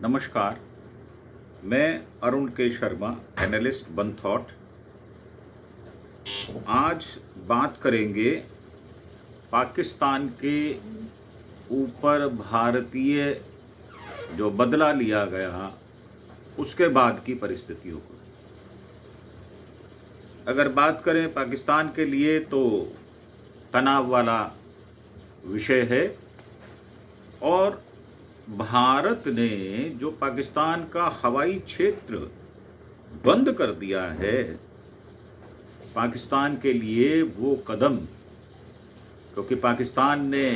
नमस्कार। मैं अरुण के शर्मा, एनालिस्ट वन थॉट। आज बात करेंगे पाकिस्तान के ऊपर भारतीय जो बदला लिया गया उसके बाद की परिस्थितियों को। अगर बात करें पाकिस्तान के लिए तो तनाव वाला विषय है, और भारत ने जो पाकिस्तान का हवाई क्षेत्र बंद कर दिया है, पाकिस्तान के लिए वो कदम, क्योंकि पाकिस्तान ने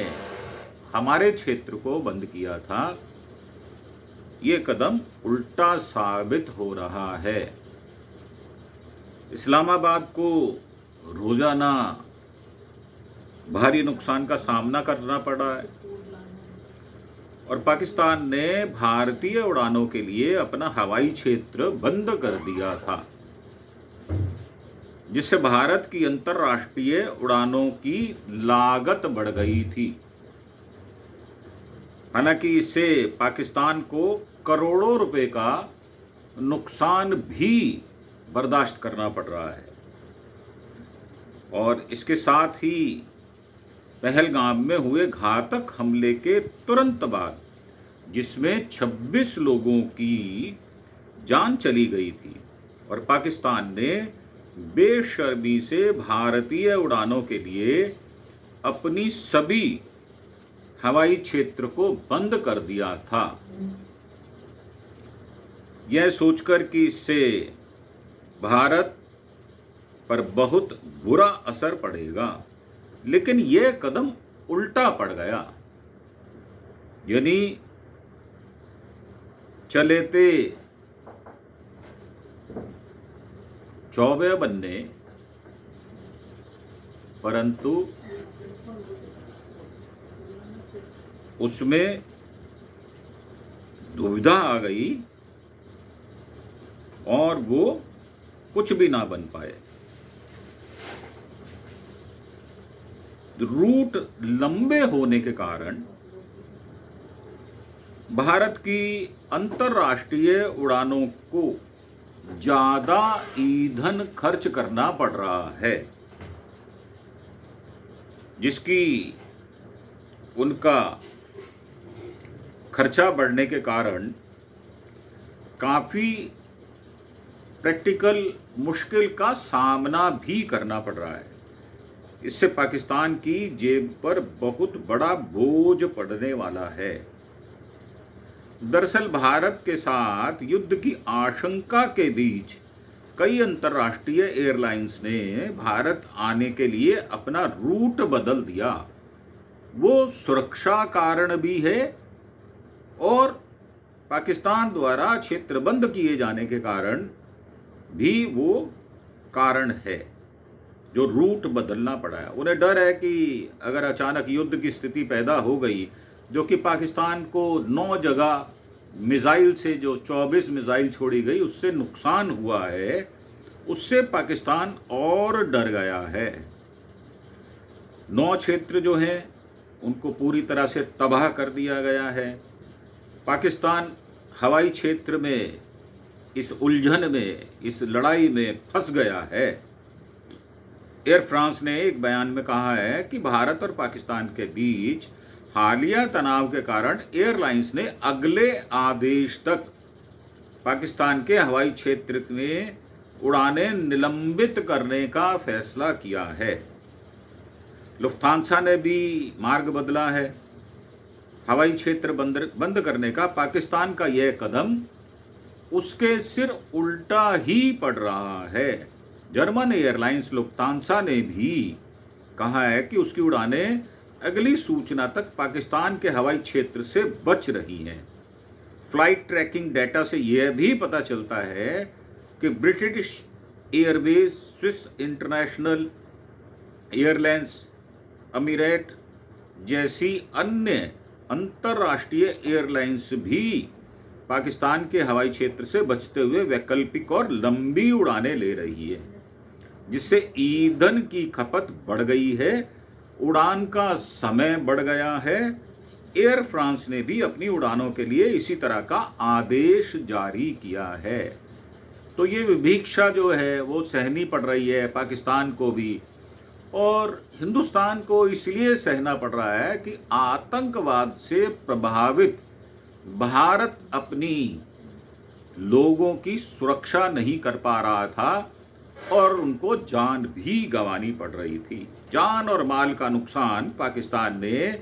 हमारे क्षेत्र को बंद किया था, ये कदम उल्टा साबित हो रहा है। इस्लामाबाद को रोजाना भारी नुकसान का सामना करना पड़ रहा है, और पाकिस्तान ने भारतीय उड़ानों के लिए अपना हवाई क्षेत्र बंद कर दिया था, जिससे भारत की अंतर्राष्ट्रीय उड़ानों की लागत बढ़ गई थी। हालांकि इससे पाकिस्तान को करोड़ों रुपए का नुकसान भी बर्दाश्त करना पड़ रहा है। और इसके साथ ही पहलगाम में हुए घातक हमले के तुरंत बाद, जिसमें 26 लोगों की जान चली गई थी, और पाकिस्तान ने बेशर्मी से भारतीय उड़ानों के लिए अपनी सभी हवाई क्षेत्र को बंद कर दिया था, यह सोचकर कि इससे भारत पर बहुत बुरा असर पड़ेगा, लेकिन यह कदम उल्टा पड़ गया। यानी चले थे 24 बनने, परंतु उसमें दुविधा आ गई और वो कुछ भी ना बन पाए। रूट लंबे होने के कारण भारत की अंतर्राष्ट्रीय उड़ानों को ज्यादा ईंधन खर्च करना पड़ रहा है, जिसकी उनका खर्चा बढ़ने के कारण काफी प्रैक्टिकल मुश्किल का सामना भी करना पड़ रहा है। इससे पाकिस्तान की जेब पर बहुत बड़ा बोझ पड़ने वाला है। दरअसल भारत के साथ युद्ध की आशंका के बीच कई अंतर्राष्ट्रीय एयरलाइंस ने भारत आने के लिए अपना रूट बदल दिया। वो सुरक्षा कारण भी है, और पाकिस्तान द्वारा क्षेत्र बंद किए जाने के कारण भी वो कारण है जो रूट बदलना पड़ा है। उन्हें डर है कि अगर अचानक युद्ध की स्थिति पैदा हो गई, जो कि पाकिस्तान को 9 जगह मिसाइल से जो 24 मिसाइल छोड़ी गई उससे नुकसान हुआ है, उससे पाकिस्तान और डर गया है। 9 क्षेत्र जो हैं उनको पूरी तरह से तबाह कर दिया गया है। पाकिस्तान हवाई क्षेत्र में इस उलझन में, इस लड़ाई में फंस गया है। एयर फ्रांस ने एक बयान में कहा है कि भारत और पाकिस्तान के बीच हालिया तनाव के कारण एयरलाइंस ने अगले आदेश तक पाकिस्तान के हवाई क्षेत्र में उड़ानें निलंबित करने का फैसला किया है। लुफ्थांसा ने भी मार्ग बदला है। हवाई क्षेत्र बंद करने का पाकिस्तान का यह कदम उसके सिर उल्टा ही पड़ रहा है। जर्मन एयरलाइंस लुफ्थांसा ने भी कहा है कि उसकी उड़ानें अगली सूचना तक पाकिस्तान के हवाई क्षेत्र से बच रही हैं। फ्लाइट ट्रैकिंग डेटा से यह भी पता चलता है कि British Airways, Swiss International Airlines, Emirate जैसी अन्य अंतर्राष्ट्रीय एयरलाइंस भी पाकिस्तान के हवाई क्षेत्र से बचते हुए वैकल्पिक और लंबी उड़ानें ले रही है, जिससे ईंधन की खपत बढ़ गई है, उड़ान का समय बढ़ गया है, एयर फ्रांस ने भी अपनी उड़ानों के लिए इसी तरह का आदेश जारी किया है। तो ये विभीषा जो है वो सहनी पड़ रही है पाकिस्तान को भी, और हिंदुस्तान को इसलिए सहना पड़ रहा है कि आतंकवाद से प्रभावित भारत अपनी लोगों की सुरक्षा नहीं कर पा रहा था और उनको जान भी गंवानी पड़ रही थी। जान और माल का नुकसान पाकिस्तान ने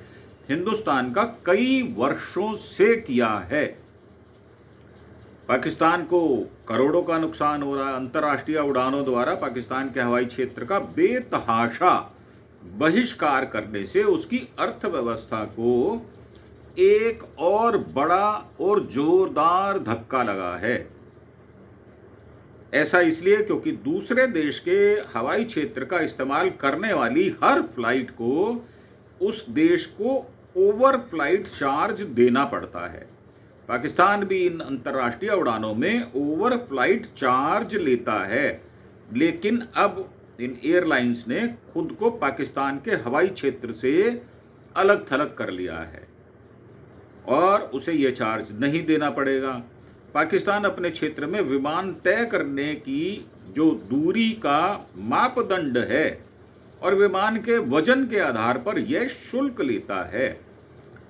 हिंदुस्तान का कई वर्षों से किया है। पाकिस्तान को करोड़ों का नुकसान हो रहा है। अंतर्राष्ट्रीय उड़ानों द्वारा पाकिस्तान के हवाई क्षेत्र का बेतहाशा बहिष्कार करने से उसकी अर्थव्यवस्था को एक और बड़ा और जोरदार धक्का लगा है। ऐसा इसलिए क्योंकि दूसरे देश के हवाई क्षेत्र का इस्तेमाल करने वाली हर फ्लाइट को उस देश को ओवर फ्लाइट चार्ज देना पड़ता है। पाकिस्तान भी इन अंतर्राष्ट्रीय उड़ानों में ओवर फ्लाइट चार्ज लेता है, लेकिन अब इन एयरलाइंस ने खुद को पाकिस्तान के हवाई क्षेत्र से अलग थलग कर लिया है और उसे यह चार्ज नहीं देना पड़ेगा। पाकिस्तान अपने क्षेत्र में विमान तय करने की जो दूरी का मापदंड है और विमान के वजन के आधार पर यह शुल्क लेता है।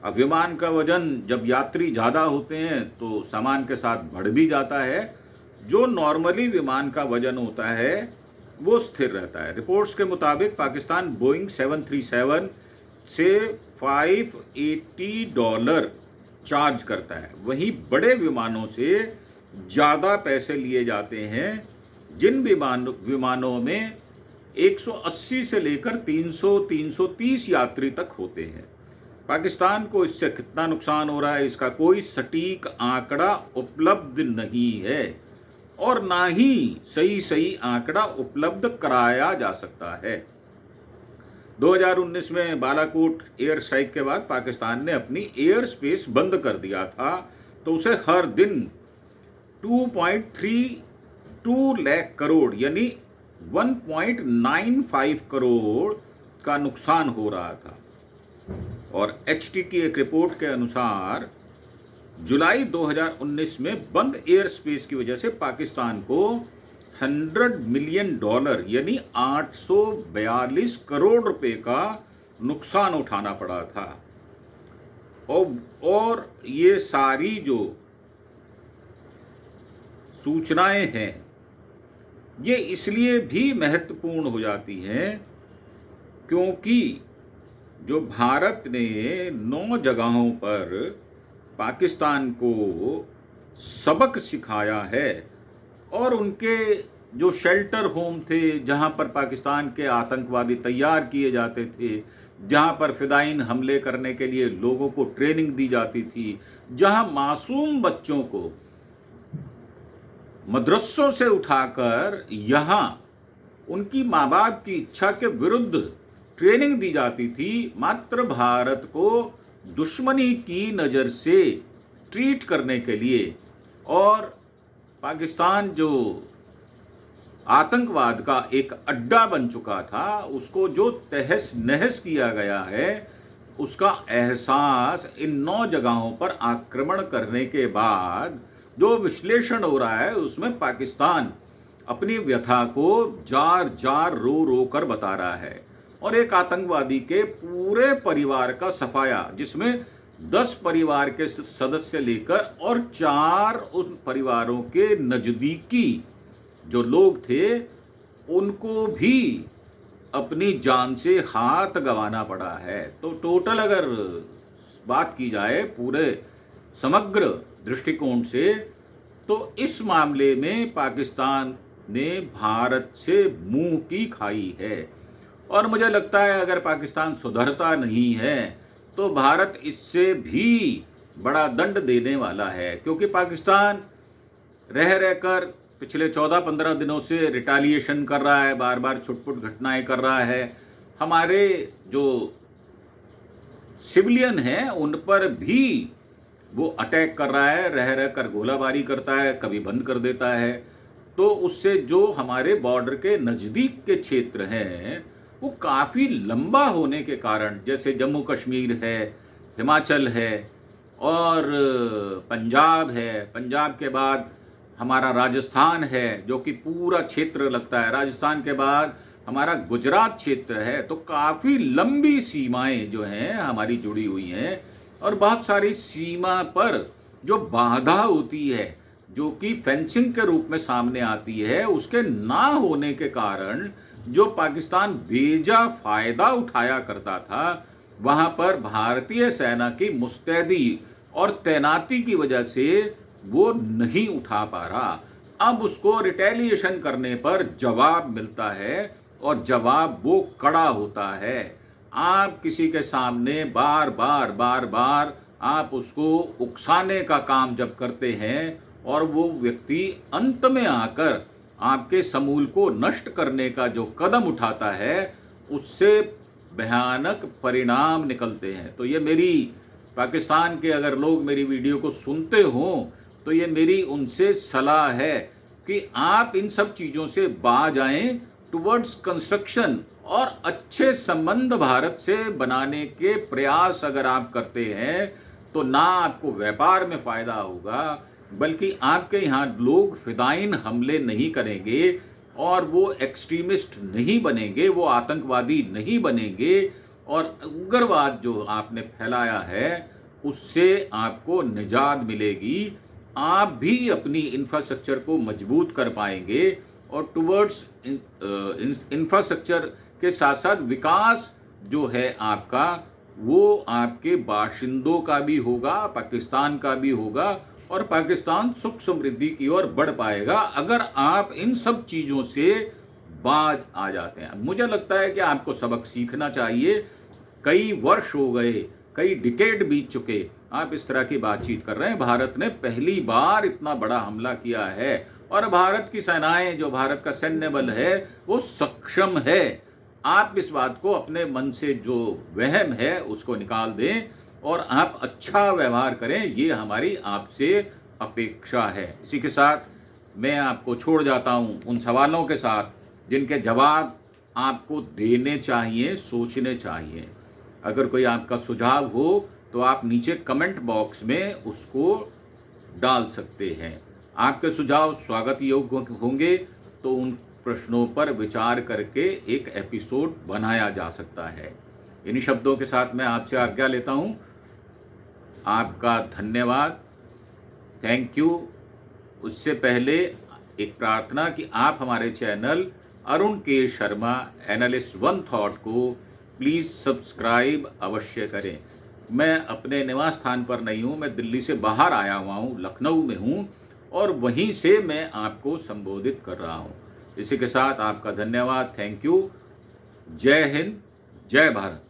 अब विमान का वजन जब यात्री ज़्यादा होते हैं तो सामान के साथ बढ़ भी जाता है। जो नॉर्मली विमान का वजन होता है वो स्थिर रहता है। रिपोर्ट्स के मुताबिक पाकिस्तान बोइंग 737 से $580 चार्ज करता है। वहीं बड़े विमानों से ज़्यादा पैसे लिए जाते हैं जिन विमानों में 180 से लेकर 300-330 यात्री तक होते हैं। पाकिस्तान को इससे कितना नुकसान हो रहा है इसका कोई सटीक आंकड़ा उपलब्ध नहीं है और ना ही सही आंकड़ा उपलब्ध कराया जा सकता है। 2019 में बालाकोट एयर स्ट्राइक के बाद पाकिस्तान ने अपनी एयर स्पेस बंद कर दिया था, तो उसे हर दिन 2.32 लाख करोड़ यानी 1.95 करोड़ का नुकसान हो रहा था। और HT की एक रिपोर्ट के अनुसार जुलाई 2019 में बंद एयर स्पेस की वजह से पाकिस्तान को $100 मिलियन यानी 842 करोड़ रुपए का नुकसान उठाना पड़ा था। और ये सारी जो सूचनाएं हैं ये इसलिए भी महत्वपूर्ण हो जाती हैं क्योंकि जो भारत ने 9 जगहों पर पाकिस्तान को सबक सिखाया है और उनके जो शेल्टर होम थे जहां पर पाकिस्तान के आतंकवादी तैयार किए जाते थे, जहां पर फिदाइन हमले करने के लिए लोगों को ट्रेनिंग दी जाती थी, जहां मासूम बच्चों को मदरसों से उठाकर यहां उनकी माँ बाप की इच्छा के विरुद्ध ट्रेनिंग दी जाती थी, मात्र भारत को दुश्मनी की नज़र से ट्रीट करने के लिए। और पाकिस्तान जो आतंकवाद का एक अड्डा बन चुका था उसको जो तहस नहस किया गया है उसका एहसास इन 9 जगहों पर आक्रमण करने के बाद जो विश्लेषण हो रहा है उसमें पाकिस्तान अपनी व्यथा को जार जार रो रो कर बता रहा है और एक आतंकवादी के पूरे परिवार का सफाया, जिसमें 10 परिवार के सदस्य लेकर और 4 उन परिवारों के नजदीकी जो लोग थे उनको भी अपनी जान से हाथ गंवाना पड़ा है। तो टोटल अगर बात की जाए पूरे समग्र दृष्टिकोण से तो इस मामले में पाकिस्तान ने भारत से मुंह की खाई है और मुझे लगता है अगर पाकिस्तान सुधरता नहीं है तो भारत इससे भी बड़ा दंड देने वाला है, क्योंकि पाकिस्तान रह रहकर पिछले 14-15 दिनों से रिटालिएशन कर रहा है, बार बार छुटपुट घटनाएं कर रहा है। हमारे जो सिविलियन हैं उन पर भी वो अटैक कर रहा है, रह रहकर गोलाबारी करता है, कभी बंद कर देता है। तो उससे जो हमारे बॉर्डर के नज़दीक के क्षेत्र हैं वो काफ़ी लंबा होने के कारण, जैसे जम्मू कश्मीर है, हिमाचल है और पंजाब है, पंजाब के बाद हमारा राजस्थान है जो कि पूरा क्षेत्र लगता है, राजस्थान के बाद हमारा गुजरात क्षेत्र है। तो काफ़ी लंबी सीमाएं जो हैं हमारी जुड़ी हुई हैं और बहुत सारी सीमा पर जो बाधा होती है जो कि फेंसिंग के रूप में सामने आती है, उसके ना होने के कारण जो पाकिस्तान बेजा फायदा उठाया करता था, वहां पर भारतीय सेना की मुस्तैदी और तैनाती की वजह से वो नहीं उठा पा रहा। अब उसको रिटेलिएशन करने पर जवाब मिलता है और जवाब वो कड़ा होता है। आप किसी के सामने बार बार आप उसको उकसाने का काम जब करते हैं और वो व्यक्ति अंत में आकर आपके समूल को नष्ट करने का जो कदम उठाता है, उससे भयानक परिणाम निकलते हैं। तो ये मेरी पाकिस्तान के अगर लोग मेरी वीडियो को सुनते हों तो ये मेरी उनसे सलाह है कि आप इन सब चीज़ों से बाज आएं टुवर्ड्स कंस्ट्रक्शन और अच्छे संबंध भारत से बनाने के प्रयास अगर आप करते हैं तो ना आपको व्यापार में फ़ायदा होगा बल्कि आपके यहाँ लोग फिदाइन हमले नहीं करेंगे और वो एक्सट्रीमिस्ट नहीं बनेंगे, वो आतंकवादी नहीं बनेंगे और उग्रवाद जो आपने फैलाया है उससे आपको निजात मिलेगी। आप भी अपनी इंफ्रास्ट्रक्चर को मजबूत कर पाएंगे और टुवर्ड्स इंफ्रास्ट्रक्चर के साथ साथ विकास जो है आपका, वो आपके बाशिंदों का भी होगा, पाकिस्तान का भी होगा और पाकिस्तान सुख समृद्धि की ओर बढ़ पाएगा अगर आप इन सब चीज़ों से बाज आ जाते हैं। मुझे लगता है कि आपको सबक सीखना चाहिए। कई वर्ष हो गए, कई डिकेड बीत चुके, आप इस तरह की बातचीत कर रहे हैं। भारत ने पहली बार इतना बड़ा हमला किया है और भारत की सेनाएं, जो भारत का सैन्य बल है, वो सक्षम है। आप इस बात को अपने मन से जो वहम है उसको निकाल दें और आप अच्छा व्यवहार करें, ये हमारी आपसे अपेक्षा है। इसी के साथ मैं आपको छोड़ जाता हूं उन सवालों के साथ जिनके जवाब आपको देने चाहिए, सोचने चाहिए। अगर कोई आपका सुझाव हो तो आप नीचे कमेंट बॉक्स में उसको डाल सकते हैं। आपके सुझाव स्वागत योग्य होंगे तो उन प्रश्नों पर विचार करके एक एपिसोड बनाया जा सकता है। इन्हीं शब्दों के साथ मैं आपसे आज्ञा लेता हूं। आपका धन्यवाद, थैंक यू। उससे पहले एक प्रार्थना कि आप हमारे चैनल अरुण के शर्मा एनालिस्ट वन थॉट को प्लीज़ सब्सक्राइब अवश्य करें। मैं अपने निवास स्थान पर नहीं हूँ, मैं दिल्ली से बाहर आया हुआ हूँ, लखनऊ में हूँ और वहीं से मैं आपको संबोधित कर रहा हूँ। इसी के साथ आपका धन्यवाद, थैंक यू। जय हिंद, जय भारत।